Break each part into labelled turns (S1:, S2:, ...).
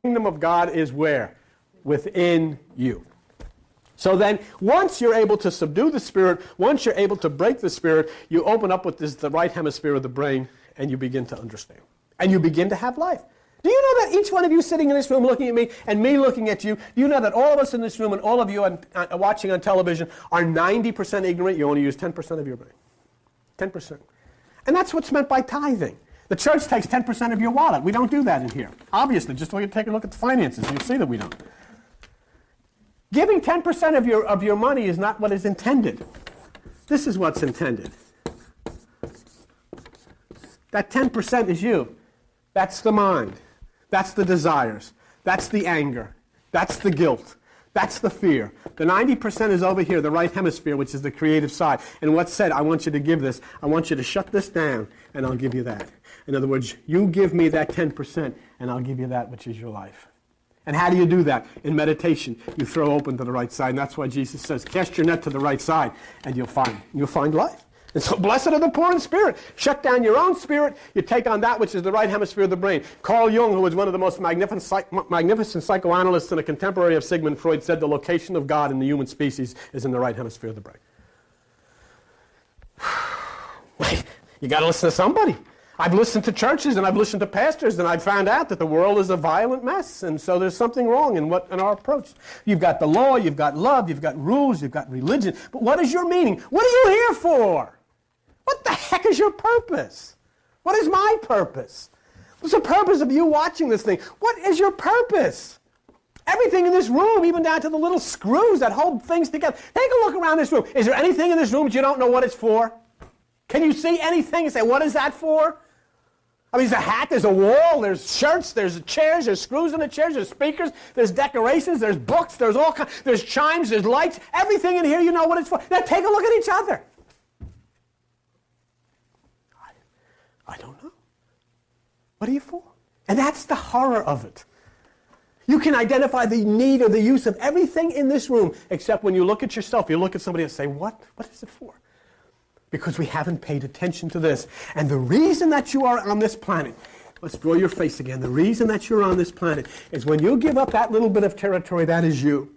S1: kingdom of God is where? Within you. So then, once you're able to subdue the spirit, once you're able to break the spirit, you open up with the right hemisphere of the brain, and you begin to understand. And you begin to have life. Do you know that each one of you sitting in this room looking at me and me looking at you, you know that all of us in this room and all of you watching on television are 90% ignorant? You only use 10% of your brain. 10%. And that's what's meant by tithing. The church takes 10% of your wallet. We don't do that in here. Obviously, just take a look at the finances. You'll see that we don't. Giving 10% of your money is not what is intended. This is what's intended. That 10% is you. That's the mind. That's the desires. That's the anger. That's the guilt. That's the fear. The 90% is over here, the right hemisphere, which is the creative side. And what's said, I want you to give this. I want you to shut this down, and I'll give you that. In other words, you give me that 10%, and I'll give you that which is your life. And how do you do that? In meditation, you throw open to the right side. And that's why Jesus says, cast your net to the right side, and you'll find life. And so blessed are the poor in spirit. Shut down your own spirit. You take on that which is the right hemisphere of the brain. Carl Jung, who was one of the most magnificent psychoanalysts and a contemporary of Sigmund Freud, said the location of God in the human species is in the right hemisphere of the brain. You got to listen to somebody. I've listened to churches and I've listened to pastors, and I've found out that the world is a violent mess, and so there's something wrong in our approach. You've got the law, you've got love, you've got rules, you've got religion, but what is your meaning? What are you here for? What the heck is your purpose? What is my purpose? What's the purpose of you watching this thing? What is your purpose? Everything in this room, even down to the little screws that hold things together. Take a look around this room. Is there anything in this room that you don't know what it's for? Can you see anything and say, what is that for? I mean, there's a hat, there's a wall, there's shirts, there's chairs, there's screws in the chairs, there's speakers, there's decorations, there's books, there's all kinds, there's chimes, there's lights. Everything in here, you know what it's for. Now take a look at each other. I don't know. What are you for? And that's the horror of it. You can identify the need or the use of everything in this room, except when you look at yourself, you look at somebody and say, what is it for? Because we haven't paid attention to this. And the reason that you are on this planet, let's draw your face again, the reason that you're on this planet is when you give up that little bit of territory, that is you,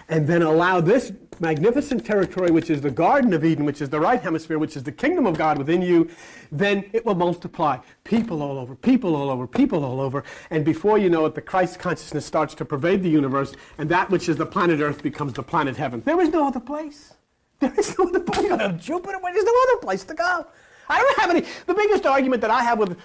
S1: and then allow this magnificent territory, which is the Garden of Eden, which is the right hemisphere, which is the kingdom of God within you, then it will multiply. People all over, people all over, people all over. And before you know it, the Christ consciousness starts to pervade the universe, and that which is the planet Earth becomes the planet Heaven. There is no other place. There is no other place. You go to Jupiter, there's no other place to go. I don't have any. The biggest argument that I have with